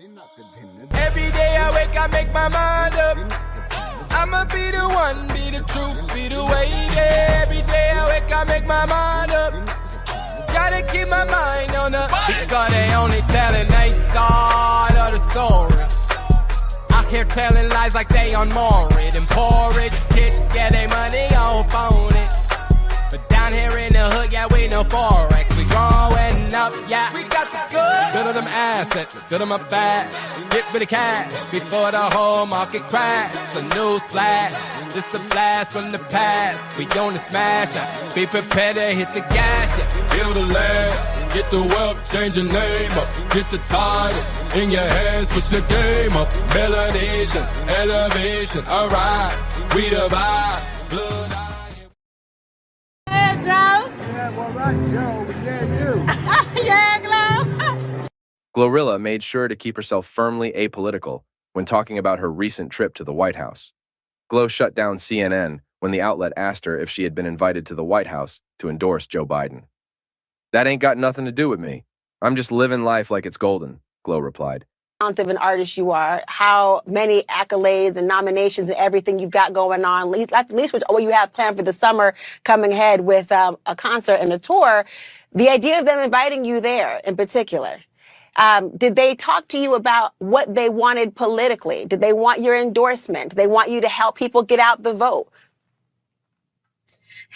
Every day I wake, I make my mind up. I'ma be the one, be the truth, be the way. Yeah. Every day I wake, I make my mind up. Gotta keep my mind on the because they only telling a side of the story. Out here telling lies like they on Maury. Them poor rich kids get their money on phone it. But down here in the hood, yeah, we know Forex. We growing up, yeah. We got the good. Good of them assets, good of my bag. Get rid of cash before the whole market crash. A news flash, just a blast from the past. We on the smash, be prepared to hit the gas. Yeah. Build a land, get the wealth, change your name up. Get the title in your hands, switch the game up. Melanesian, elevation, arise. We the vibe, blood. Joe? Yeah, well, right, Joe. We gave you. Yeah, Glo. GloRilla made sure to keep herself firmly apolitical when talking about her recent trip to the White House. Glo shut down CNN when the outlet asked her if she had been invited to the White House to endorse Joe Biden. "That ain't got nothing to do with me. I'm just living life like it's golden," Glo replied. Of an artist you are, how many accolades and nominations and everything you've got going on, at least with what you have planned for the summer coming ahead with a concert and a tour. The idea of them inviting you there in particular, did they talk to you about what they wanted politically? Did they want your endorsement? Did they want you to help people get out the vote?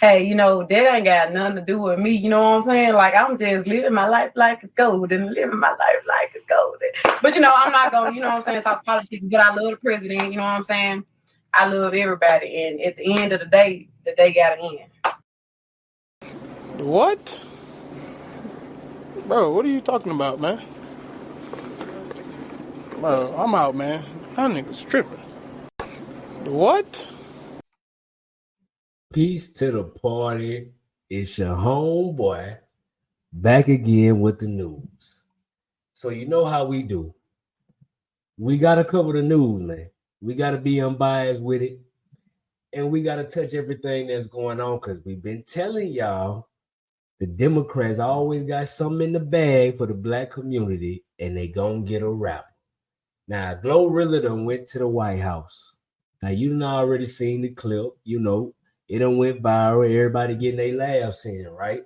Hey, that ain't got nothing to do with me. You know what I'm saying? Like, I'm just living my life like it's golden, living my life like it's golden. But, I'm not going to, talk politics, but I love the president. You know what I'm saying? I love everybody. And at the end of the day got to end. What? Bro, what are you talking about, man? Bro, I'm out, man. That nigga's tripping. What? Peace to the party. It's your homeboy back again with the news. So you know how we do. We got to cover the news, man. We got to be unbiased with it. And we got to touch everything that's going on because we've been telling y'all the Democrats always got something in the bag for the black community and they gonna get a rapper. Now, GloRilla done went to the White House. Now, you done already seen the clip, it done went viral, everybody getting their laughs in, right?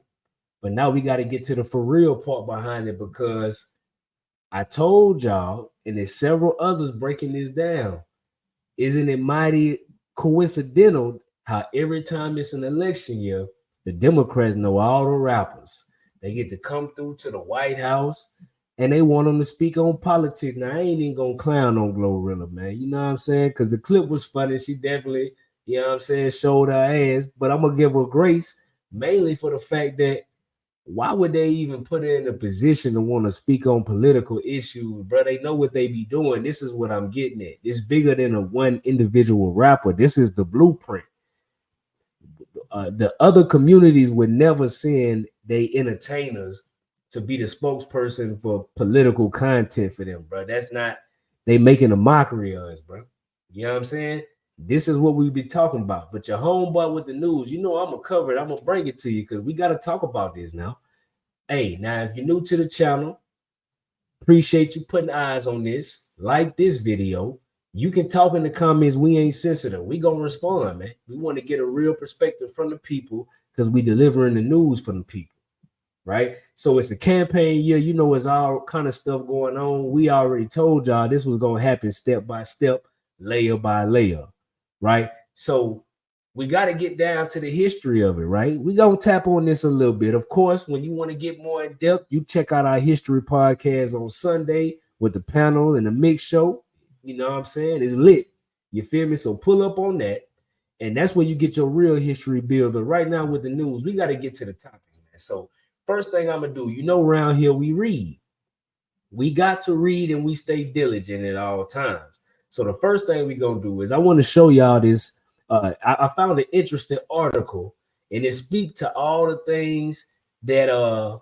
But now we got to get to the for real part behind it because I told y'all, and there's several others breaking this down. Isn't it mighty coincidental how every time it's an election year, the Democrats know all the rappers. They get to come through to the White House and they want them to speak on politics. Now, I ain't even going to clown on GloRilla, man. You know what I'm saying? Because the clip was funny. She definitely, showed her ass. But I'm going to give her grace mainly for the fact that why would they even put her in a position to want to speak on political issues, bro? They know what they be doing. This is what I'm getting at. It's bigger than a one individual rapper. This is the blueprint. The other communities would never send their entertainers to be the spokesperson for political content for them, bro. That's not, they making a mockery of us, bro. You know what I'm saying? This is what we be talking about. But your homeboy with the news, I'm going to cover it. I'm going to bring it to you because we got to talk about this now. Hey, now, if you're new to the channel, appreciate you putting eyes on this. Like this video. You can talk in the comments. We ain't sensitive. We going to respond, man. We want to get a real perspective from the people because we delivering the news for the people, right? So it's a campaign year. It's all kind of stuff going on. We already told y'all this was going to happen step by step, layer by layer. Right. So we got to get down to the history of it. Right. We going to tap on this a little bit. Of course, when you want to get more in depth, you check out our history podcast on Sunday with the panel and the mix show. You know what I'm saying? It's lit. You feel me? So pull up on that. And that's where you get your real history build. But right now with the news, we got to get to the topic, man. So first thing I'm going to do, around here we read. We got to read and we stay diligent at all times. So the first thing we're going to do is I want to show y'all this. I found an interesting article and it speaks to all the things that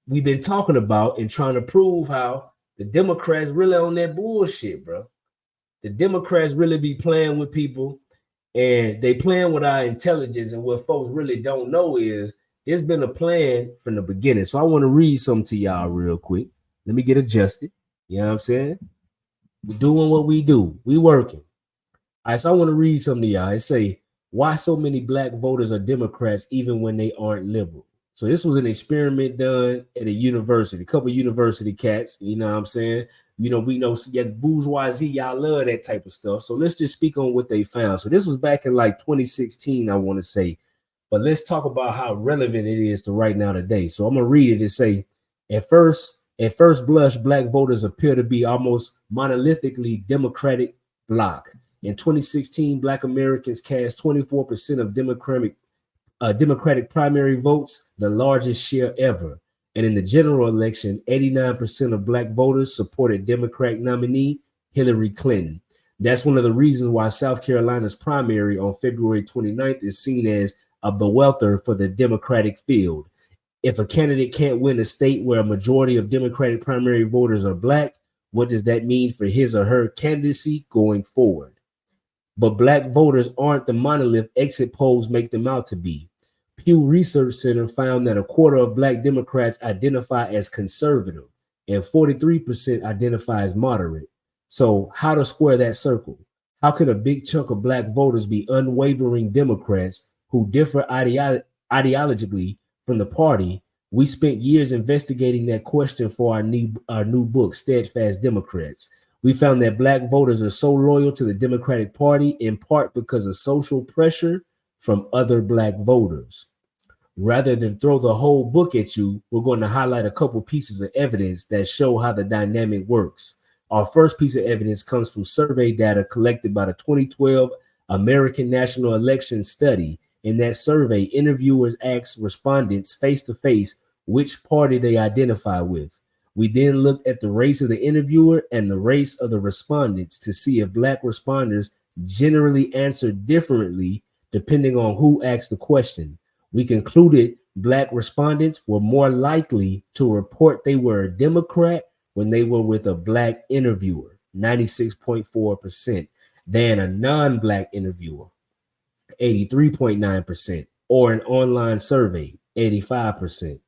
we've been talking about and trying to prove how the Democrats really on that bullshit, bro. The Democrats really be playing with people and they playing with our intelligence. And what folks really don't know is there's been a plan from the beginning. So I want to read something to y'all real quick. Let me get adjusted. You know what I'm saying? We're doing what we do. We working. All right, so I want to read something to y'all. It say, why so many black voters are Democrats even when they aren't liberal? So this was an experiment done at a university, a couple of university cats, you know what I'm saying? You know, we know bourgeoisie, y'all love that type of stuff. So let's just speak on what they found. So this was back in like 2016, I want to say. But let's talk about how relevant it is to right now today. So I'm going to read it and say, at first blush, black voters appear to be almost monolithically Democratic bloc. In 2016, Black Americans cast 24% of Democratic primary votes, the largest share ever. And in the general election, 89% of Black voters supported Democratic nominee Hillary Clinton. That's one of the reasons why South Carolina's primary on February 29th is seen as a bellwether for the Democratic field. If a candidate can't win a state where a majority of Democratic primary voters are Black, what does that mean for his or her candidacy going forward? But Black voters aren't the monolith exit polls make them out to be. Pew Research Center found that a quarter of Black Democrats identify as conservative and 43% identify as moderate. So how to square that circle? How could a big chunk of Black voters be unwavering Democrats who differ ideologically from the party? We spent years investigating that question for our new book, Steadfast Democrats. We found that Black voters are so loyal to the Democratic Party in part because of social pressure from other Black voters. Rather than throw the whole book at you, we're going to highlight a couple pieces of evidence that show how the dynamic works. Our first piece of evidence comes from survey data collected by the 2012 American National Election Study. In that survey, interviewers asked respondents face-to-face which party they identify with. We then looked at the race of the interviewer and the race of the respondents to see if Black responders generally answered differently depending on who asked the question. We concluded Black respondents were more likely to report they were a Democrat when they were with a Black interviewer, 96.4%, than a non-Black interviewer, 83.9%, or an online survey, 85%.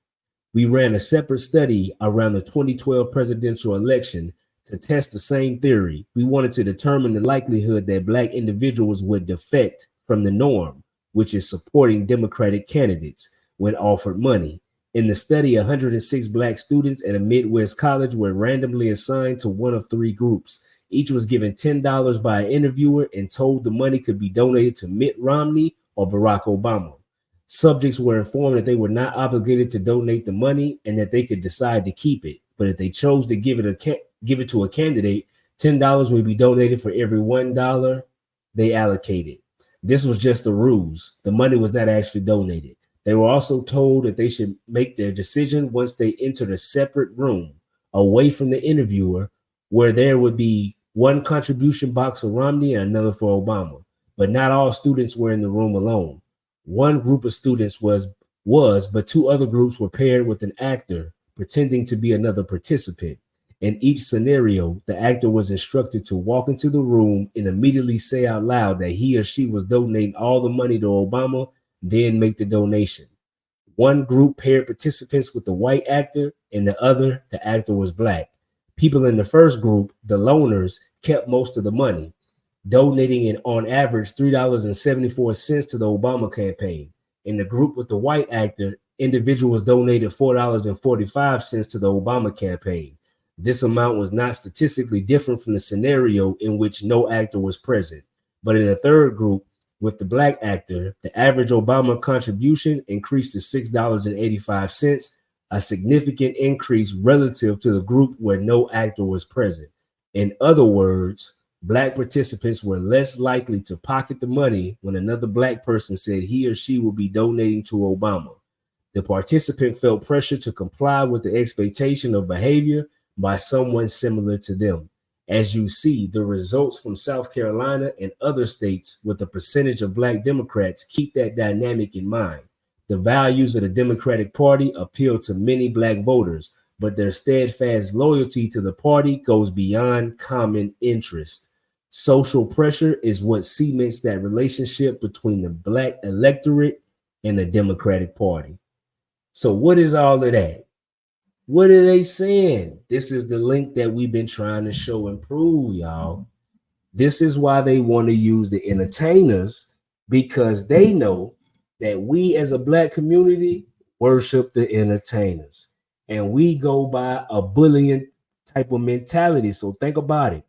We ran a separate study around the 2012 presidential election to test the same theory. We wanted to determine the likelihood that Black individuals would defect from the norm, which is supporting Democratic candidates when offered money. In the study, 106 Black students at a Midwest college were randomly assigned to one of three groups. Each was given $10 by an interviewer and told the money could be donated to Mitt Romney or Barack Obama. Subjects were informed that they were not obligated to donate the money and that they could decide to keep it. But if they chose to give it to a candidate, $10 would be donated for every $1 they allocated. This was just a ruse. The money was not actually donated. They were also told that they should make their decision once they entered a separate room away from the interviewer, where there would be one contribution box for Romney and another for Obama. But not all students were in the room alone. One group of students was, but two other groups were paired with an actor pretending to be another participant. In each scenario, the actor was instructed to walk into the room and immediately say out loud that he or she was donating all the money to Obama, then make the donation. One group paired participants with the white actor, and the other, the actor was Black. People in the first group, the loners, kept most of the money, donating it on average $3.74 to the Obama campaign. In the group with the white actor, individuals donated $4.45 to the Obama campaign. This amount was not statistically different from the scenario in which no actor was present. But in the third group, with the Black actor, the average Obama contribution increased to $6.85, a significant increase relative to the group where no actor was present. In other words, Black participants were less likely to pocket the money when another Black person said he or she would be donating to Obama. The participant felt pressure to comply with the expectation of behavior by someone similar to them. As you see, the results from South Carolina and other states with a percentage of Black Democrats keep that dynamic in mind. The values of the Democratic Party appeal to many Black voters, but their steadfast loyalty to the party goes beyond common interest. Social pressure is what cements that relationship between the Black electorate and the Democratic Party. So what is all of that? What are they saying? This is the link that we've been trying to show and prove, y'all. This is why they want to use the entertainers, because they know that we as a black community worship the entertainers. And we go by a bullying type of mentality. So think about it.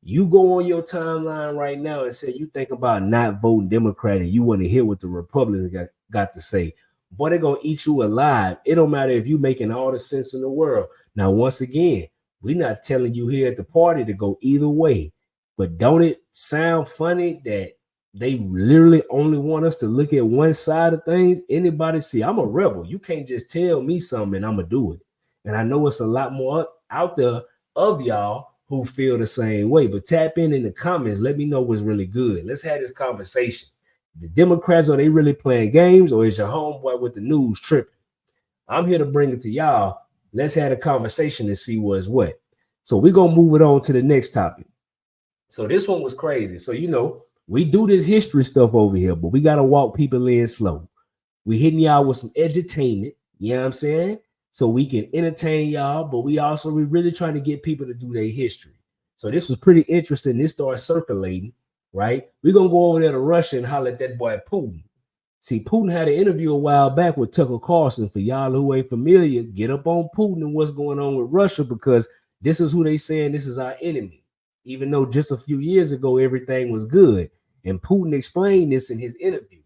You go on your timeline right now and say you think about not voting Democrat and you want to hear what the Republicans got to say. Boy, they're going to eat you alive. It don't matter if you're making all the sense in the world. Now, once again, we're not telling you here at the party to go either way. But don't it sound funny that they literally only want us to look at one side of things? Anybody see, I'm a rebel. You can't just tell me something and I'm going to do it. And I know it's a lot more out there of y'all who feel the same way. But tap in the comments. Let me know what's really good. Let's have this conversation. The Democrats, are they really playing games, or is your homeboy with the news tripping? I'm here to bring it to y'all. Let's have a conversation and see what's what. So we're going to move it on to the next topic. So this one was crazy. So, you know, we do this history stuff over here, but we got to walk people in slow. We hitting y'all with some edutainment, you know what I'm saying? So we can entertain y'all, but we really trying to get people to do their history. So this was pretty interesting. This started circulating, right? We're going to go over there to Russia and holler at that boy Putin. See, Putin had an interview a while back with Tucker Carlson. For y'all who ain't familiar, get up on Putin and what's going on with Russia, because this is who they saying this is our enemy. Even though just a few years ago, everything was good. And Putin explained this in his interview.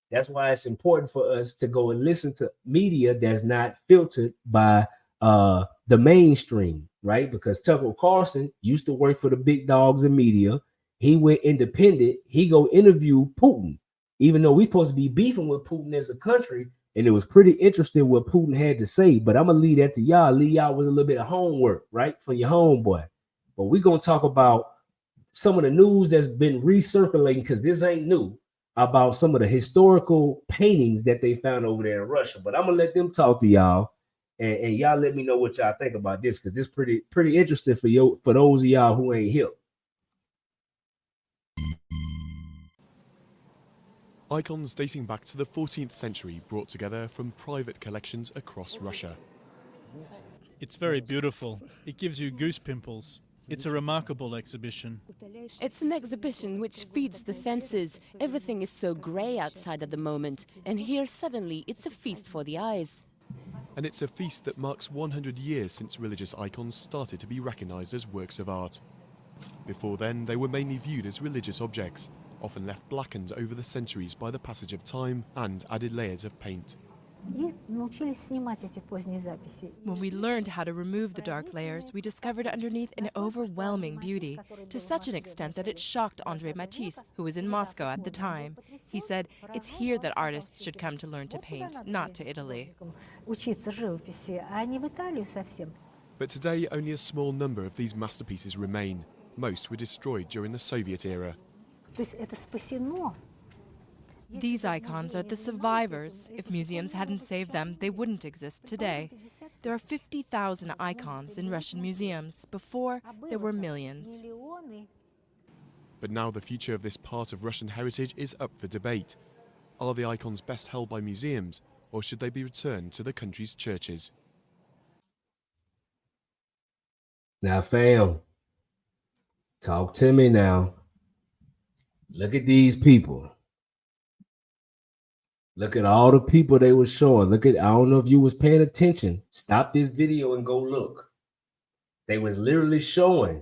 That's why it's important for us to go and listen to media that's not filtered by the mainstream, right? Because Tucker Carlson used to work for the big dogs in media. He went independent. He go interview Putin, even though we're supposed to be beefing with Putin as a country. And it was pretty interesting what Putin had to say. But I'm going to leave that to y'all. Leave y'all with a little bit of homework, right? For your homeboy. But we're going to talk about some of the news that's been recirculating, because this ain't new, about some of the historical paintings that they found over there in Russia. But I'm going to let them talk to y'all, and y'all let me know what y'all think about this, because this is pretty interesting for those of y'all who ain't hip. Icons dating back to the 14th century brought together from private collections across Russia. It's very beautiful. It gives you goose pimples. It's a remarkable exhibition. It's an exhibition which feeds the senses. Everything is so grey outside at the moment, and here suddenly it's a feast for the eyes. And it's a feast that marks 100 years since religious icons started to be recognised as works of art. Before then, they were mainly viewed as religious objects, often left blackened over the centuries by the passage of time and added layers of paint. When we learned how to remove the dark layers, we discovered underneath an overwhelming beauty, to such an extent that it shocked André Matisse, who was in Moscow at the time. He said, "It's here that artists should come to learn to paint, not to Italy." But today, only a small number of these masterpieces remain. Most were destroyed during the Soviet era. These icons are the survivors. If museums hadn't saved them, they wouldn't exist today. There are 50,000 icons in Russian museums. Before, there were millions. But now the future of this part of Russian heritage is up for debate. Are the icons best held by museums, or should they be returned to the country's churches? Now, fam, talk to me now. Look at these people. Look at all the people they were showing. I don't know if you was paying attention. Stop this video and go look. They was literally showing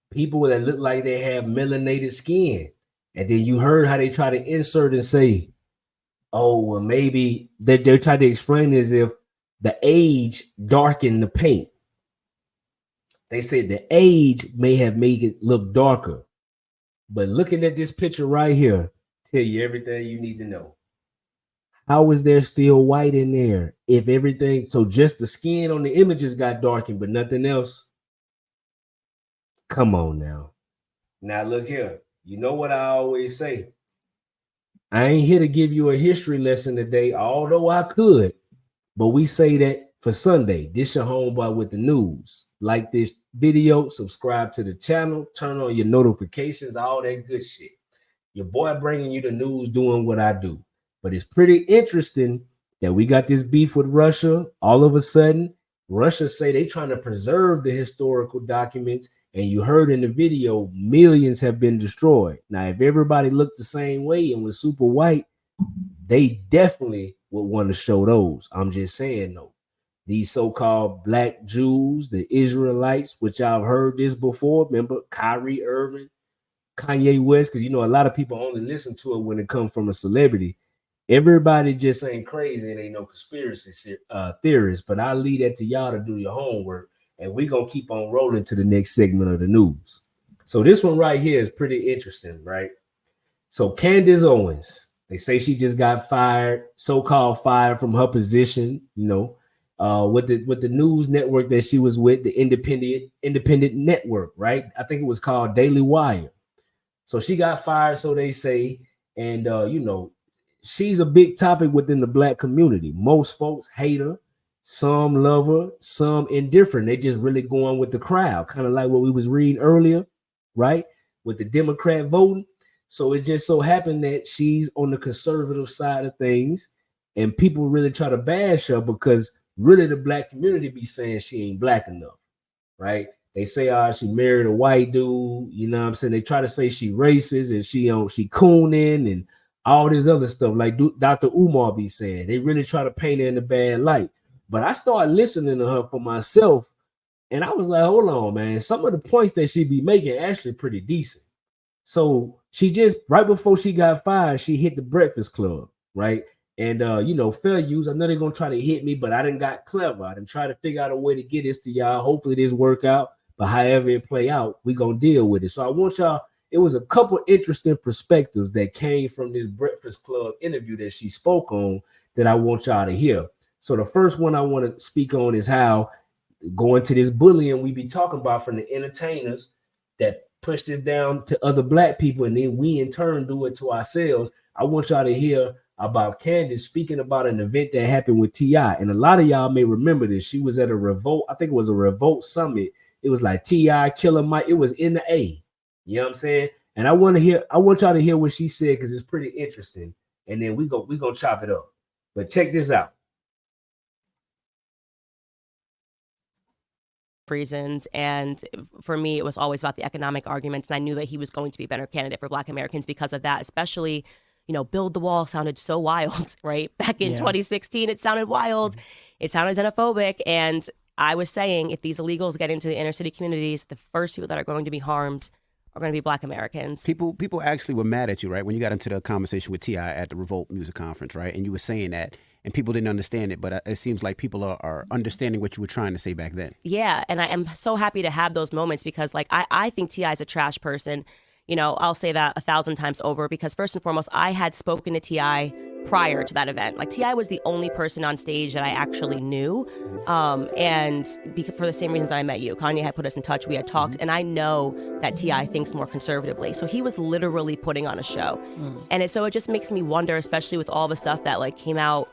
people that look like they have melanated skin. And then you heard how they try to insert and say, oh, well, maybe they're trying to explain it as if the age darkened the paint. They said the age may have made it look darker. But looking at this picture right here, tell you everything you need to know. How is there still white in there? If everything, so just the skin on the images got darkened, but nothing else? Come on now. Now look here. You know what I always say? I ain't here to give you a history lesson today, although I could. But we say that for Sunday. This your homeboy with the news. Like this video, subscribe to the channel, turn on your notifications, all that good shit. Your boy bringing you the news, doing what I do. But it's pretty interesting that we got this beef with Russia. All of a sudden, Russia say they trying to preserve the historical documents, and you heard in the video, millions have been destroyed. Now, if everybody looked the same way and was super white, they definitely would want to show those. I'm just saying, though. These so-called black Jews, the Israelites, which I've heard this before. Remember Kyrie Irving, Kanye West, because you know a lot of people only listen to it when it comes from a celebrity. Everybody just ain't crazy and ain't no conspiracy theorists, but I'll leave that to y'all to do your homework, and we're going to keep on rolling to the next segment of the news. So this one right here is pretty interesting, right? So Candace Owens, they say she just got fired, so-called fired from her position, you know, with the news network that she was with, the independent network, right? I think it was called Daily Wire. So she got fired, so they say, and you know, she's a big topic within the black community. Most folks hate her, some love her, some indifferent. They just really going with the crowd, kind of like what we was reading earlier, right? With the Democrat voting. So it just so happened that she's on the conservative side of things, and people really try to bash her because really the black community be saying she ain't black enough, right? They say, she married a white dude, you know what I'm saying? They try to say she racist and she cooning and all this other stuff, like Dr. Umar be saying. They really try to paint her in a bad light. But I started listening to her for myself, and I was like, hold on, man. Some of the points that she be making actually pretty decent. So she just, right before she got fired, she hit the Breakfast Club, right? And, you know, fair use, I know they're going to try to hit me, but I done got clever. I done try to figure out a way to get this to y'all. Hopefully this work out, but however it play out, we going to deal with it. So I want y'all, it was a couple interesting perspectives that came from this Breakfast Club interview that she spoke on that I want y'all to hear. So the first one I want to speak on is how going to this bullying we be talking about from the entertainers that push this down to other black people, and then we in turn do it to ourselves. I want y'all to hear about Candace speaking about an event that happened with T.I. And a lot of y'all may remember this. She was at a Revolt, I think it was a Revolt summit. It was like T.I., Killer Mike. It was in the A. You know what I'm saying? And I want y'all to hear what she said because it's pretty interesting. And then we gonna chop it up. But check this out. Reasons, and for me it was always about the economic argument, and I knew that he was going to be a better candidate for Black Americans because of that. Especially, you know, build the wall sounded so wild, right? Back in 2016 it sounded wild, it sounded xenophobic, and I was saying if these illegals get into the inner city communities, the first people that are going to be harmed are going to be Black Americans. People actually were mad at you, right, when you got into the conversation with T.I. at the Revolt Music Conference, right? And you were saying that, and people didn't understand it, but it seems like people are understanding what you were trying to say back then. Yeah, and I am so happy to have those moments because, like, I think T.I. is a trash person. You know, I'll say that 1,000 times over because, first and foremost, I had spoken to T.I. prior to that event. Like, T.I. was the only person on stage that I actually knew, and for the same reasons that I met you. Kanye had put us in touch, we had talked, and I know that T.I. thinks more conservatively. So he was literally putting on a show. And so it just makes me wonder, especially with all the stuff that, like, came out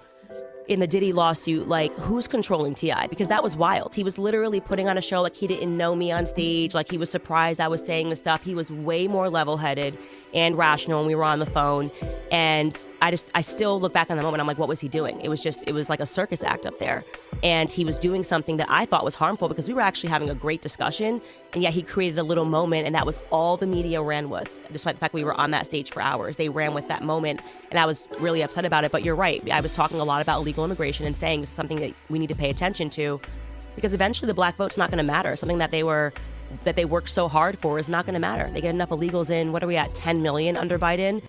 in the Diddy lawsuit, like, who's controlling T.I.? Because that was wild. He was literally putting on a show like he didn't know me on stage, like he was surprised I was saying the stuff. He was way more level-headed and rational when we were on the phone. And I still look back on the moment, I'm like, what was he doing? It was like a circus act up there. And he was doing something that I thought was harmful because we were actually having a great discussion. And yet he created a little moment, and that was all the media ran with, despite the fact we were on that stage for hours. They ran with that moment, and I was really upset about it. But you're right. I was talking a lot about illegal immigration and saying this is something that we need to pay attention to because eventually the Black vote's not going to matter. Something that they worked so hard for is not going to matter. They get enough illegals in. What are we at? 10 million under Biden?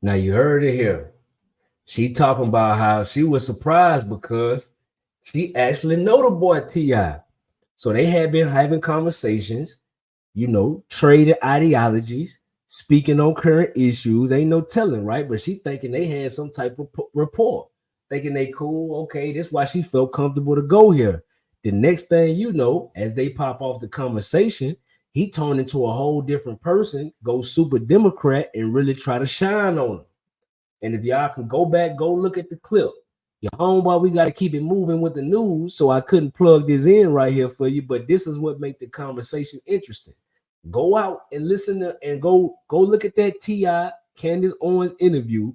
Now you heard it here. She talking about how she was surprised because she actually know the boy T.I. So they had been having conversations, you know, trading ideologies, speaking on current issues. Ain't no telling, right? But she thinking they had some type of rapport, thinking they cool. Okay, that's why she felt comfortable to go here. The next thing you know, as they pop off the conversation, he turned into a whole different person, go super Democrat, and really try to shine on him. And if y'all can go back, go look at the clip. Your homeboy, we got to keep it moving with the news, so I couldn't plug this in right here for you, but this is what makes the conversation interesting. Go out and listen to, and go look at that T.I. Candace Owens interview.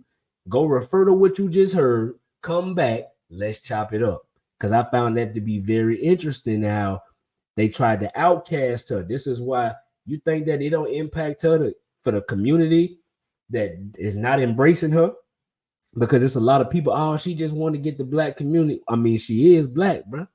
Go refer to what you just heard. Come back. Let's chop it up. Because I found that to be very interesting how they tried to outcast her. This is why you think that it don't impact her for the community that is not embracing her. Because it's a lot of people, oh, she just want to get the black community. I mean, she is black, bro.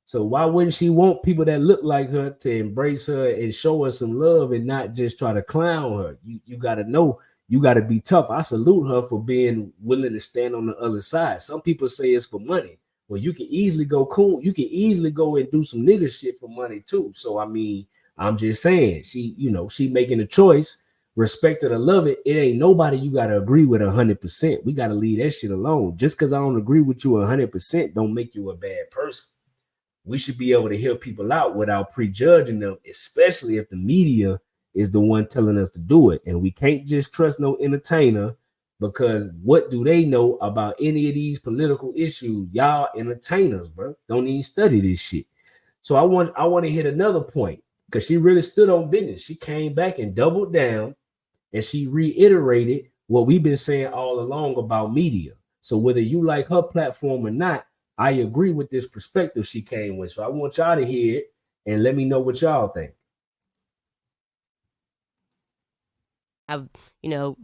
So why wouldn't she want people that look like her to embrace her and show her some love and not just try to clown her? You got to know, you got to be tough. I salute her for being willing to stand on the other side. Some people say it's for money. Well, you can easily go cool. You can easily go and do some nigga shit for money too. So, I mean, I'm just saying, she making a choice. Respect it or love it. It ain't nobody you got to agree with 100%. We got to leave that shit alone. Just because I don't agree with you 100% don't make you a bad person. We should be able to hear people out without prejudging them, especially if the media is the one telling us to do it. And we can't just trust no entertainer, because what do they know about any of these political issues? Y'all entertainers, bro. Don't even study this shit. So I want to hit another point, because she really stood on business. She came back and doubled down, and she reiterated what we've been saying all along about media. So whether you like her platform or not, I agree with this perspective she came with. So I want y'all to hear it and let me know what y'all think. Have,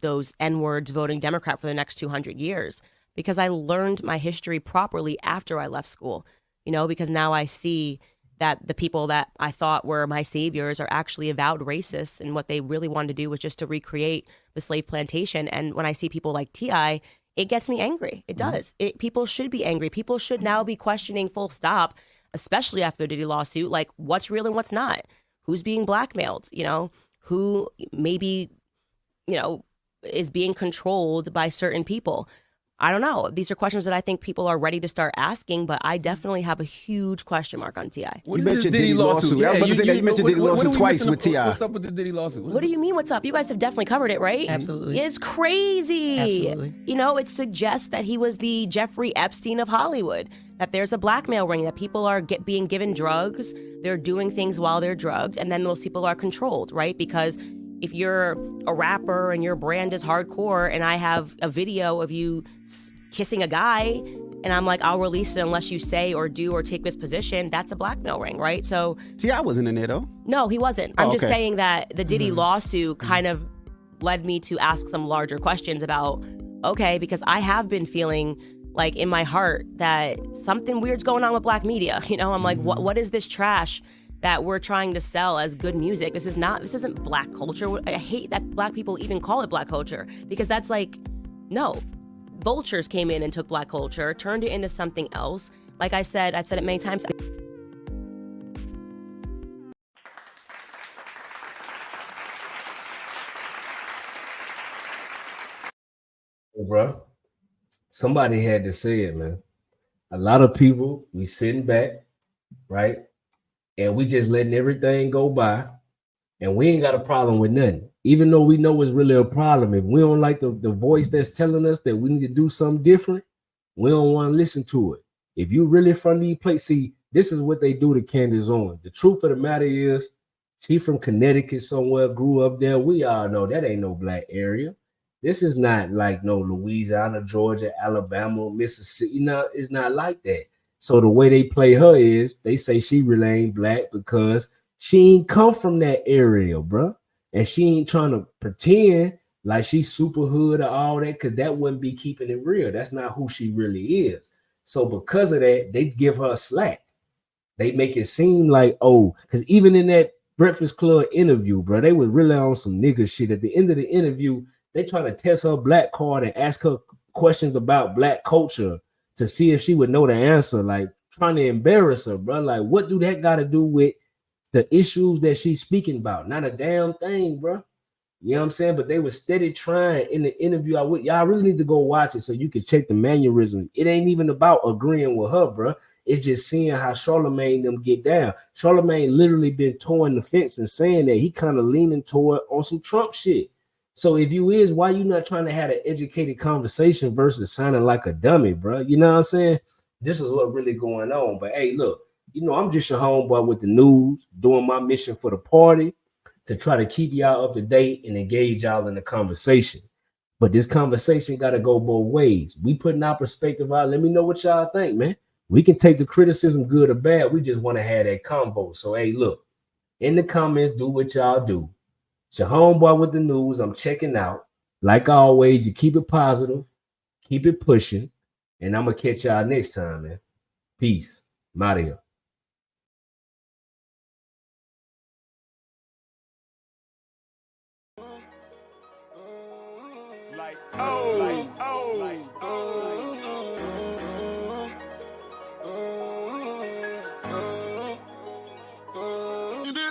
those N-words voting Democrat for the next 200 years, because I learned my history properly after I left school, because now I see that the people that I thought were my saviors are actually avowed racists, and what they really wanted to do was just to recreate the slave plantation. And when I see people like T.I., it gets me angry. It does. People should be angry. People should now be questioning, full stop, especially after the Diddy lawsuit, like what's real and what's not, who's being blackmailed, who maybe, is being controlled by certain people. I don't know. These are questions that I think people are ready to start asking, but I definitely have a huge question mark on T.I. You mentioned Diddy lawsuit. I was about to say that you mentioned Diddy lawsuit twice with T.I. What's up with the Diddy lawsuit? What do you mean what's up? You guys have definitely covered it, right? Absolutely. It's crazy. Absolutely. It suggests that he was the Jeffrey Epstein of Hollywood, that there's a blackmail ring, that people are being given drugs, they're doing things while they're drugged, and then those people are controlled, right? Because if you're a rapper and your brand is hardcore and I have a video of you kissing a guy and I'm like, I'll release it unless you say or do or take this position, that's a blackmail ring, right? So T.I. wasn't in there though. No, he wasn't. I'm just saying that the Diddy lawsuit kind of led me to ask some larger questions about, okay, because I have been feeling like in my heart that something weird's going on with black media. I'm like, what is this trash that we're trying to sell as good music? This isn't black culture. I hate that black people even call it black culture, because that's like, no. Vultures came in and took black culture, turned it into something else. Like I said, I've said it many times. Bro, somebody had to say it, man. A lot of people, we sitting back, right? And we just letting everything go by. And we ain't got a problem with nothing. Even though we know it's really a problem. If we don't like the voice that's telling us that we need to do something different, we don't want to listen to it. If you really from these places, see, this is what they do to Candace Owens. The truth of the matter is, she from Connecticut somewhere, grew up there. We all know that ain't no black area. This is not like no Louisiana, Georgia, Alabama, Mississippi. It's not like that. So the way they play her is, they say she really ain't black because she ain't come from that area, bro. And she ain't trying to pretend like she's super hood or all that, because that wouldn't be keeping it real. That's not who she really is. So because of that, they give her slack. They make it seem like, because even in that Breakfast Club interview, bro, they was really on some nigga shit. At the end of the interview, they trying to test her black card and ask her questions about black culture to see if she would know the answer, like trying to embarrass her, bro. Like, what do that got to do with the issues that she's speaking about? Not a damn thing, bro. You know what I'm saying? But they were steady trying in the interview. Y'all really need to go watch it so you can check the mannerisms. It ain't even about agreeing with her, bro. It's just seeing how Charlamagne them get down. Charlamagne literally been towing the fence and saying that he kind of leaning toward on some Trump shit. So if you is, why you not trying to have an educated conversation versus sounding like a dummy, bro? You know what I'm saying? This is what really going on. But hey, look, I'm just your homeboy with the news, doing my mission for the party to try to keep y'all up to date and engage y'all in the conversation. But this conversation got to go both ways. We putting our perspective out. Let me know what y'all think, man. We can take the criticism good or bad. We just want to have that convo. So, hey, look, in the comments, do what y'all do. It's your homeboy with the news. I'm checking out. Like always, you keep it positive, keep it pushing, and I'm going to catch y'all next time, man. Peace. I'm out of here.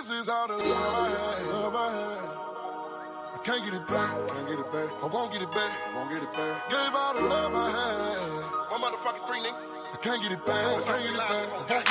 This is all the love I had. I can't get it back, I won't get it back, Gave all the love I had. My motherfucking free nigga. I can't get it back,